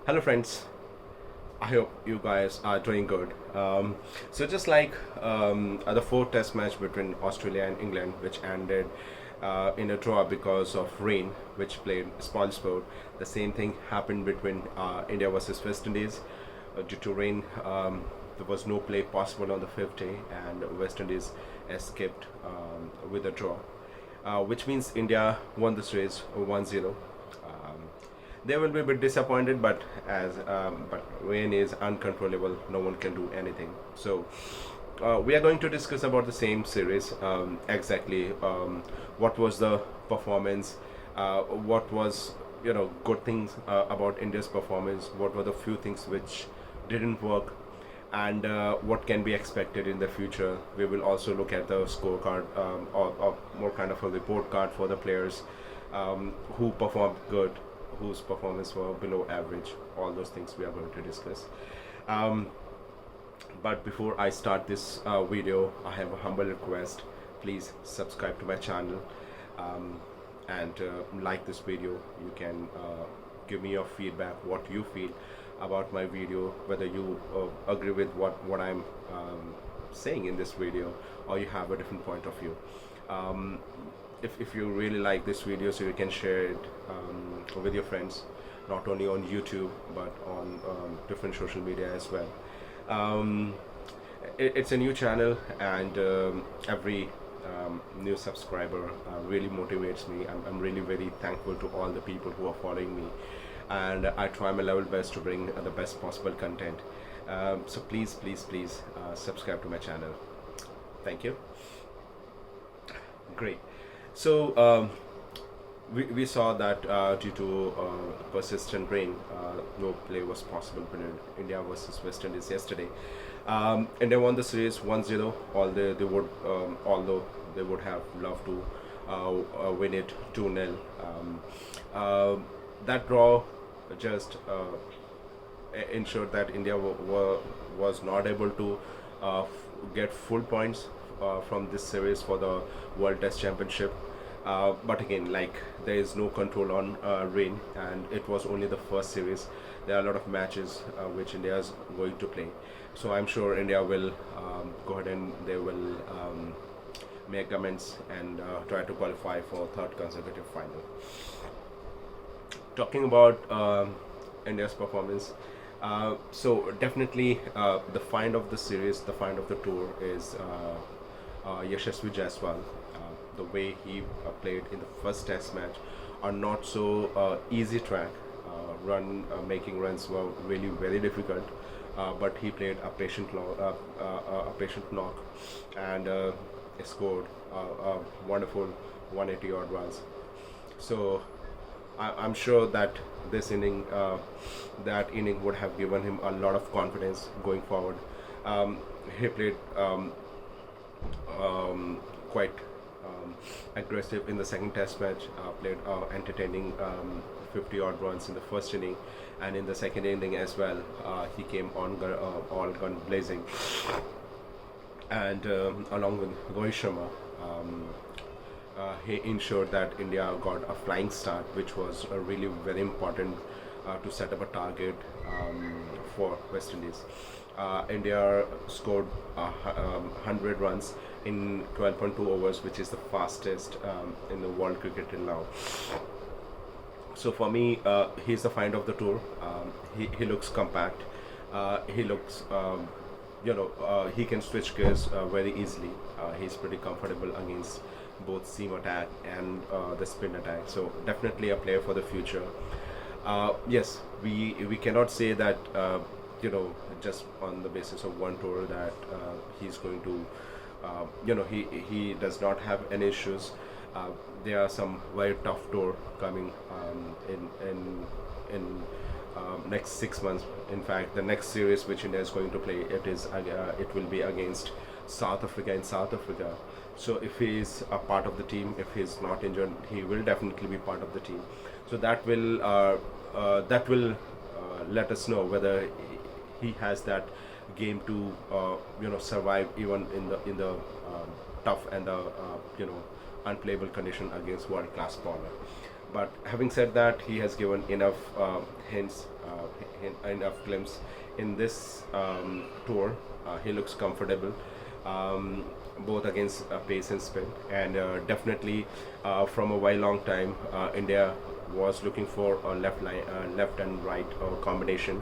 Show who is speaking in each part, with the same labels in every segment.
Speaker 1: Hello, friends. I hope you guys are doing good. So, just like the fourth test match between Australia and England, which ended in a draw because of rain, which played spoil sport, the same thing happened between India versus West Indies. Due to rain, there was no play possible on the fifth day, and West Indies escaped with a draw, which means India won the series 1-0. They will be a bit disappointed, but rain is uncontrollable. No one can do anything. So we are going to discuss about the same series, exactly. What was the performance? What was good things about India's performance? What were the few things which didn't work? And what can be expected in the future? We will also look at the scorecard, or more kind of a report card for the players who performed good, whose performance were below average. All those things we are going to discuss. Um, but before I start this video, I have a humble request. Please subscribe to my channel, um, and like this video. You can give me your feedback, what you feel about my video, whether you agree with what I'm saying in this video, or you have a different point of view. Um, if you really like this video, so you can share it with your friends, not only on YouTube but on different social media as well. um, it's a new channel, and every new subscriber really motivates me. I'm really very thankful to all the people who are following me, and I try my level best to bring the best possible content. So please subscribe to my channel. Thank you. Great. So we saw that due to persistent rain, no play was possible between India versus West Indies yesterday. India won the series 1-0. Although they would have loved to win it 2-0. That draw just ensured that India was not able to get full points from this series for the World Test Championship. But again, like, there is no control on rain, and it was only the first series. There are a lot of matches which India is going to play, so I'm sure India will go ahead and they will make amends and try to qualify for third consecutive final. Talking about India's performance, so definitely the find of the series, the find of the tour is Yashaswi Jaiswal. The way he played in the first test match are not so easy track. Making runs were really very difficult, but he played a patient knock, and scored a wonderful 180 odd runs. So I'm sure that that inning would have given him a lot of confidence going forward. He played quite aggressive in the second test match, played entertaining 50 odd runs in the first inning, and in the second inning as well, he came on all gun blazing, and along with Rohit Sharma, he ensured that India got a flying start, which was really very important to set up a target for West Indies. India scored 100 runs in 12.2 overs, which is the fastest in the world cricket till now. So for me, he's the find of the tour. He looks compact. He looks, he can switch gears very easily. He's pretty comfortable against both seam attack and the spin attack. So definitely a player for the future. Yes, we cannot say that just on the basis of one tour that he's going to he does not have any issues. There are some very tough tour coming in next 6 months. In fact, the next series which India is going to play, it will be against South Africa in South Africa. So if he is a part of the team, if he is not injured, he will definitely be part of the team. So that will let us know whether he has that game to survive even in the tough and the unplayable condition against world class bowler. But having said that, he has given enough hints, enough glimpse in this tour. He looks comfortable, both against pace and spin, and definitely from a while long time, India was looking for a left and right combination,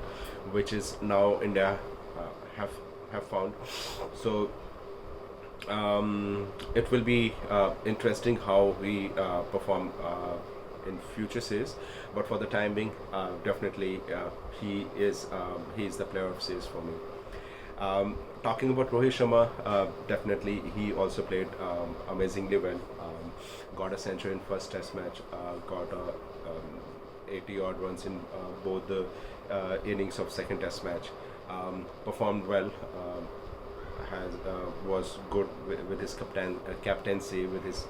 Speaker 1: which is now India have found. So it will be interesting how we perform in future series, but for the time being, definitely he is the player of series for me. Talking about Rohit Sharma, definitely he also played amazingly well. Got a century in first Test match, got 80 odd runs in both the innings of second Test match. Performed well. Has Was good with his captaincy, with his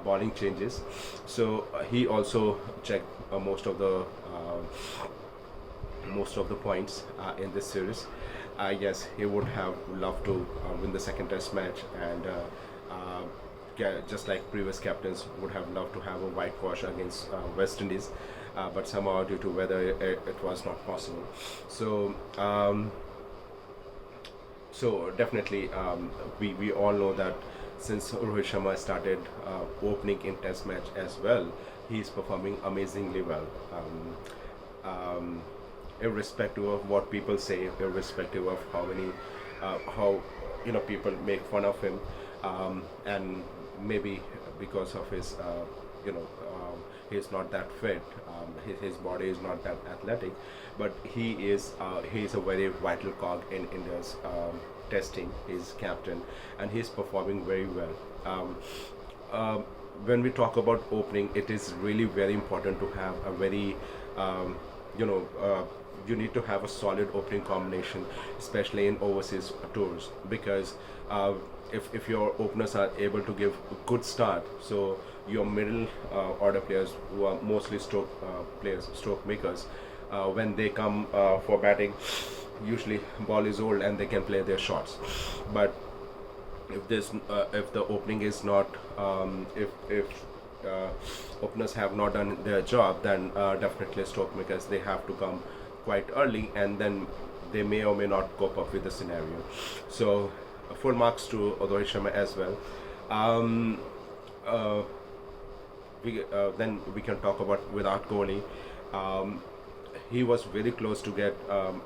Speaker 1: bowling changes. So he also checked most of the points in this series. Yes, he would have loved to win the second Test match, and just like previous captains would have loved to have a whitewash against West Indies, but somehow due to weather it was not possible. So. So definitely, we all know that since Rohit Sharma started opening in Test match as well, he is performing amazingly well. Irrespective of what people say, irrespective of how people make fun of him, and maybe because of his he's not that fit, his body is not that athletic, but he is a very vital cog in India's testing. He's captain and he's performing very well. When we talk about opening, it is really very important to have a very you know you need to have a solid opening combination, especially in overseas tours, because if your openers are able to give a good start, so your middle order players, who are mostly stroke makers, when they come for batting, usually ball is old and they can play their shots. But if the opening is not, if openers have not done their job, then definitely stroke makers, they have to come quite early, and then they may or may not cope up with the scenario. So full marks to Rohit Sharma as well. Then we can talk about Virat Kohli. He was very close to get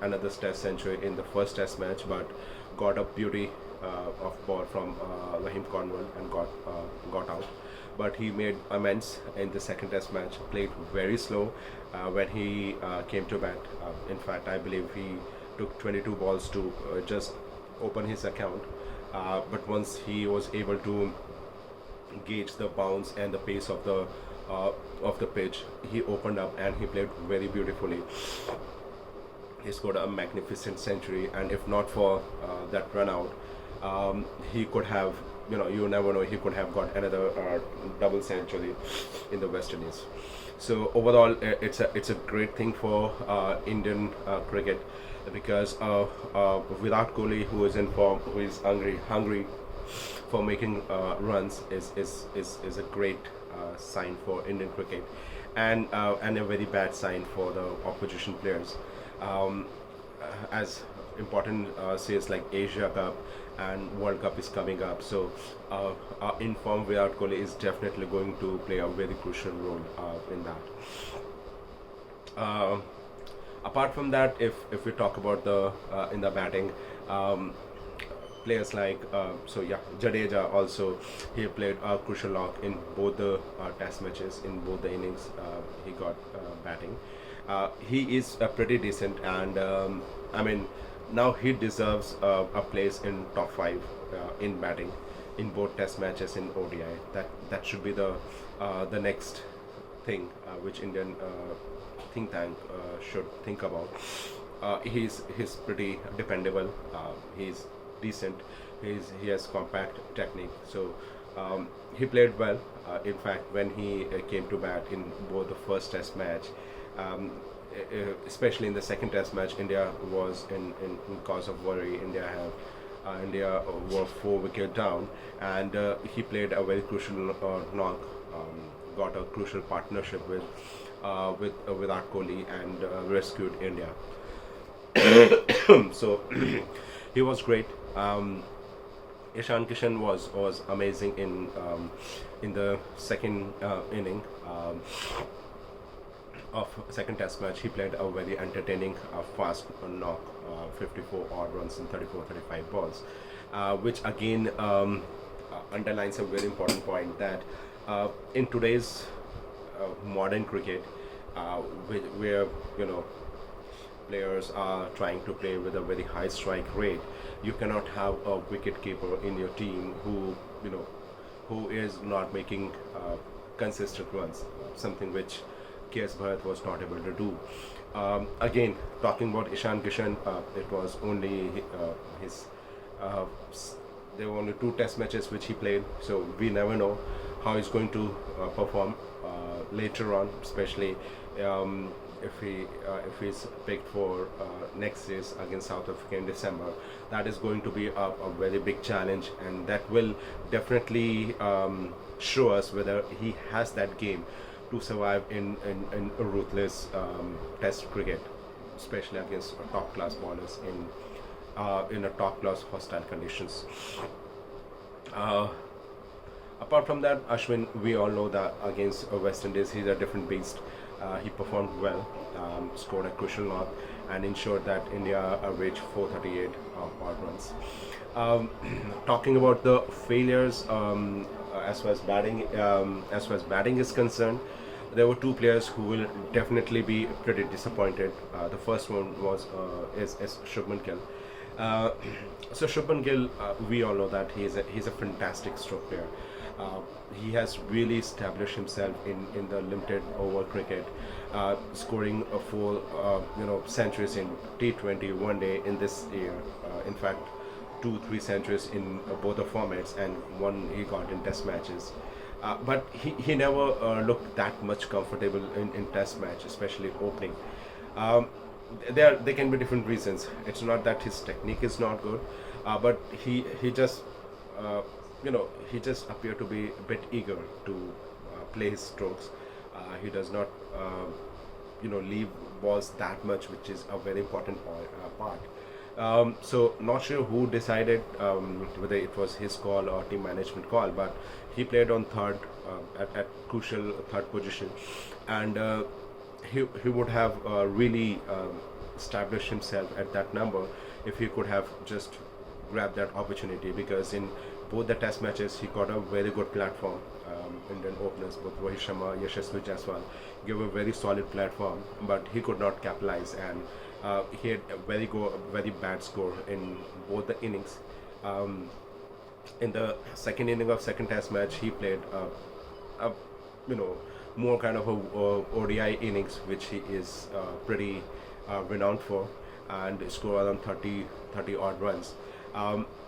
Speaker 1: another Test century in the first Test match, but got a beauty of ball from Rahane and got out. But he made amends in the second Test match. Played very slow when he came to bat. In fact, I believe he took 22 balls to just open his account. But once he was able to gauge the bounce and the pace of the pitch, he opened up and he played very beautifully. He scored a magnificent century, and if not for that run out, he could have, you never know, he could have got another double century in the West Indies. So overall, it's a great thing for Indian cricket, because Virat Kohli, who is in form, who is hungry for making runs, is a great sign for Indian cricket, and a very bad sign for the opposition players. As important series like Asia Cup and World Cup is coming up, so in form Virat Kohli is definitely going to play a very crucial role in that. Apart from that, if we talk about the in the batting, players like Jadeja also, he played a crucial role in both the Test matches. In both the innings, he got batting. He is pretty decent, and I mean, now he deserves a place in top 5 in batting in both Test matches in ODI. That should be the next thing which Indian think tank should think about. He's pretty dependable. He's decent. He has compact technique. So he played well. In fact, when he came to bat in both the first Test match, especially in the second Test match, India was in cause of worry. India were 4 wicket down, and he played a very crucial knock. got a crucial partnership with Virat Kohli and rescued India. So he was great. Ishan Kishan was amazing in the second inning of second test match. He played a very entertaining fast knock, 54 odd runs in 34-35 balls, which again underlines a very important point that in today's modern cricket, where players are trying to play with a very high strike rate, you cannot have a wicket keeper in your team who is not making consistent runs, something which KS Bharat was not able to do. Again, talking about Ishan Kishan, it was only his. There were only 2 test matches which he played, so we never know how he's going to perform later on, especially if he's picked for next series against South Africa in December. That is going to be a very big challenge, and that will definitely show us whether he has that game to survive in a ruthless test cricket, especially against top class bowlers in a top class hostile conditions. Apart from that, Ashwin, we all know that against West Indies, he's a different beast. He performed well, scored a crucial knock, and ensured that India reached 438 odd runs. Talking about the failures, as far as batting is concerned, there were 2 players who will definitely be pretty disappointed. The first one is Shubhman Gill. So Shubhman Gill, we all know that he's a fantastic stroke player. He has really established himself in the limited over cricket, scoring 4 centuries in T20 one day in this year. In fact, 2-3 centuries in both the formats, and 1 he got in test matches. But he never looked that much comfortable in test match, especially opening. There can be different reasons. It's not that his technique is not good, but he just he just appeared to be a bit eager to play his strokes. He does not leave balls that much, which is a very important part. So not sure who decided whether it was his call or team management call, but he played on third at crucial third position, and he would have really established himself at that number if he could have just grabbed that opportunity, because in both the test matches he got a very good platform. Indian openers, both Rohit Sharma, Yashaswi Jaiswal, gave a very solid platform, but he could not capitalize, and he had a very bad score in both the innings. In the second inning of second test match, he played a more kind of a ODI innings, which he is pretty renowned for, and scored around 30 odd runs.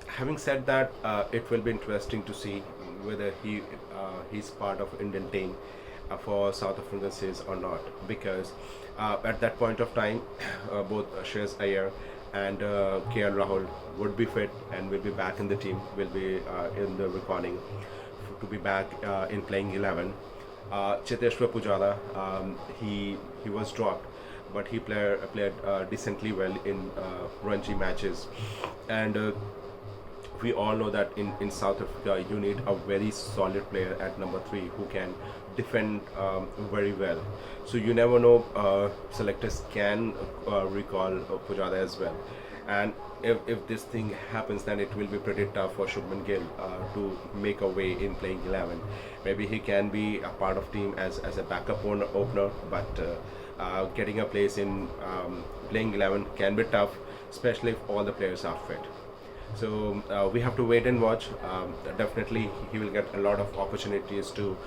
Speaker 1: Having said that, it will be interesting to see whether he's part of Indian team for South African series or not, because at that point of time, both Shreyas Iyer and KL Rahul would be fit and will be back in the team, will be in the reckoning to be back in playing 11. Cheteshwar Pujara, he was dropped, but he played decently well in Ranji matches, and we all know that in South Africa you need a very solid player at number 3 who can defend very well. So you never know, selectors can recall Pujara as well, and if this thing happens, then it will be pretty tough for Shubman Gill to make a way in playing 11. Maybe he can be a part of team as a backup opener, but getting a place in playing 11 can be tough, especially if all the players are fit. So we have to wait and watch. Definitely he will get a lot of opportunities to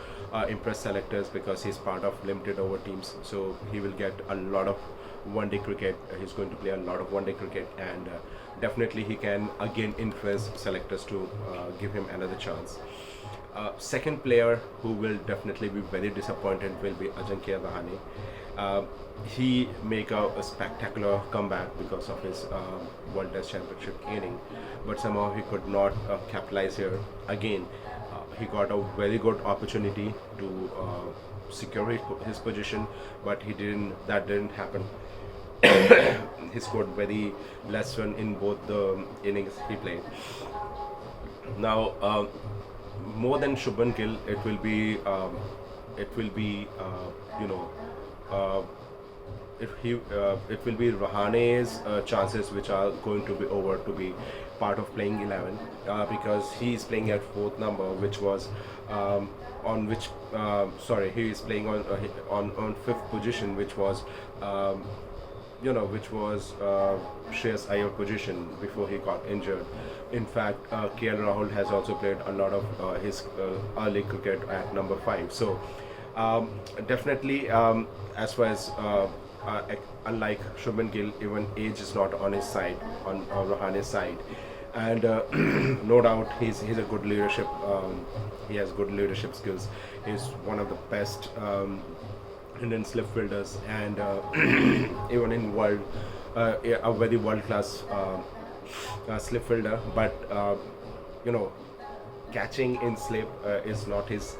Speaker 1: impress selectors, because he's part of limited over teams, so he will get a lot of one-day cricket. He's going to play a lot of one-day cricket, and definitely he can again influence selectors to give him another chance. Second player who will definitely be very disappointed will be Rahane. He make a spectacular comeback because of his World Test Championship inning, but somehow he could not capitalize here. Again, he got a very good opportunity to secure his position, but he didn't. That didn't happen. He scored very less run in both the innings he played. Now, more than Shubman Gill, you know, uh, it will be Rahane's chances which are going to be over to be part of playing 11, because he is playing at fourth number, which was on which sorry, he is playing on fifth position, which was Shreyas Iyer position before he got injured. In fact, KL Rahul has also played a lot of his early cricket at number 5. So definitely, as far as unlike Shubman Gill, even age is not on his side, on Rahane's side, and no doubt he's a good leadership. He has good leadership skills. He's one of the best Indian slip fielders, and even in world, a very world class slip fielder. But catching in slip is not his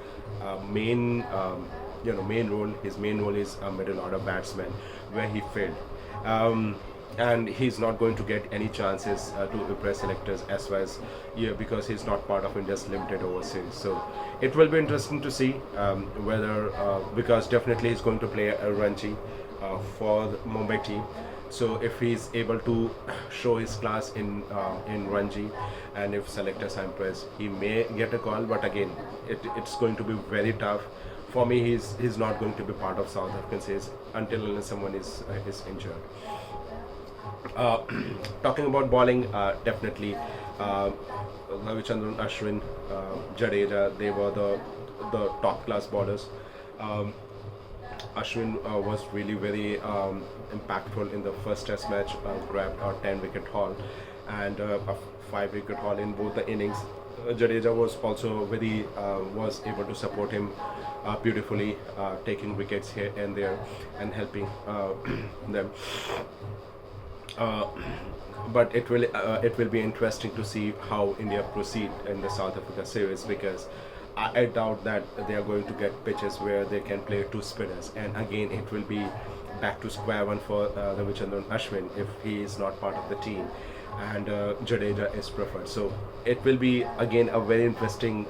Speaker 1: main main role. His main role is a middle order batsman, where he failed. And he's not going to get any chances to impress selectors as far as because he's not part of India's limited overseas. So it will be interesting to see whether because definitely he's going to play a Ranji for the Mumbai team. So if he's able to show his class in Ranji, and if selectors are impressed, he may get a call. But again, it's going to be very tough. For me, he's not going to be part of South African series until unless someone is injured. Talking about bowling, definitely Ravichandran, Ashwin, Jadeja, they were the top class bowlers. Ashwin was really very impactful in the first test match, grabbed a 10 wicket haul and a 5 wicket haul in both the innings. Jadeja was also was able to support him beautifully, taking wickets here and there and helping them. But it will be interesting to see how India proceed in the South Africa series, because I doubt that they are going to get pitches where they can play two spinners, and again it will be back to square one for Ravichandran Ashwin if he is not part of the team and Jadeja is preferred. So it will be again a very interesting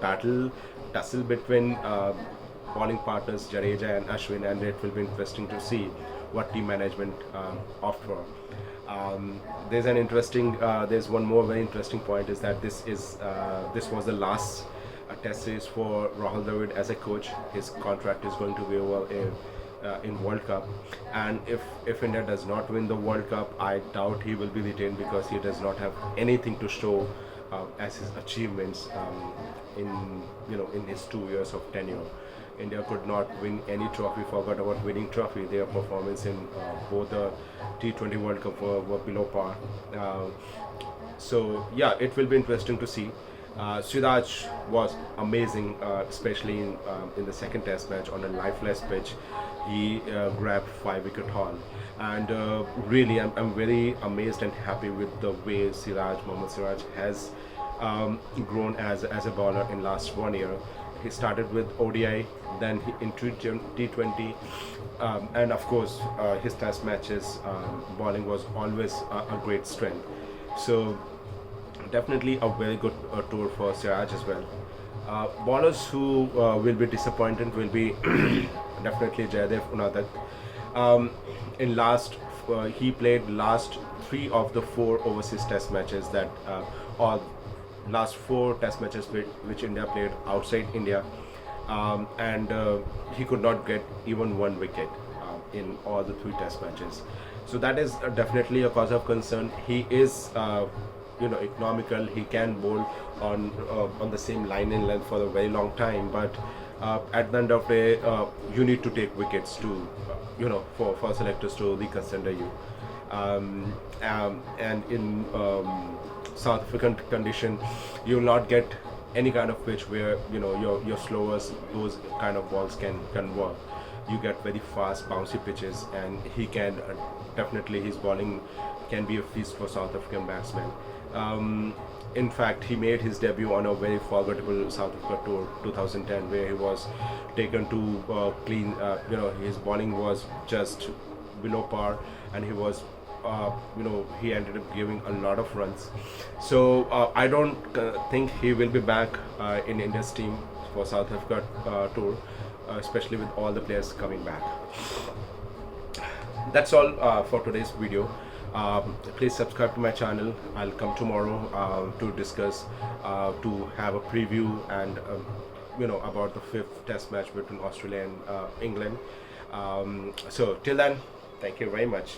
Speaker 1: tussle between bowling partners Jadeja and Ashwin, and it will be interesting to see what team management opt for. There's one more very interesting point, is that this was the last test series for Rahul Dravid as a coach. His contract is going to be over in World Cup, and if India does not win the World Cup, I doubt he will be retained, because he does not have anything to show as his achievements in his 2 years of tenure. India could not win any trophy, forgot about winning trophy. Their performance in both the T20 World Cup were below par. So yeah, it will be interesting to see. Siraz was amazing, especially in the second test match on a lifeless pitch. He grabbed 5 wicket haul, and really I'm very amazed and happy with the way Mohammad Siraj has grown as a bowler in last 1 year. He started with ODI, then in T20, and of course his test matches bowling was always a great strength. So definitely a very good tour for Siraj as well. Bowlers who will be disappointed will be definitely Jaydev Unadak. He played last 3 of the 4 overseas test matches that or last 4 test matches which India played outside India, and he could not get even 1 wicket in all the 3 test matches. So that is definitely a cause of concern. He is economical. He can bowl on the same line and length for a very long time, but at the end of the day, you need to take wickets to for selectors to reconsider you. And in South African condition, you will not get any kind of pitch where your slowers, those kind of balls can work. You get very fast bouncy pitches, and he can definitely, his bowling can be a feast for South African batsmen. In fact, he made his debut on a very forgettable South Africa tour 2010, where he was taken to clean. His bowling was just below par, and he was he ended up giving a lot of runs. So I don't think he will be back in India's team for South Africa tour, especially with all the players coming back. That's all for today's video. Please subscribe to my channel. I'll come tomorrow to discuss, to have a preview and about the 5th test match between Australia and England. So till then, thank you very much.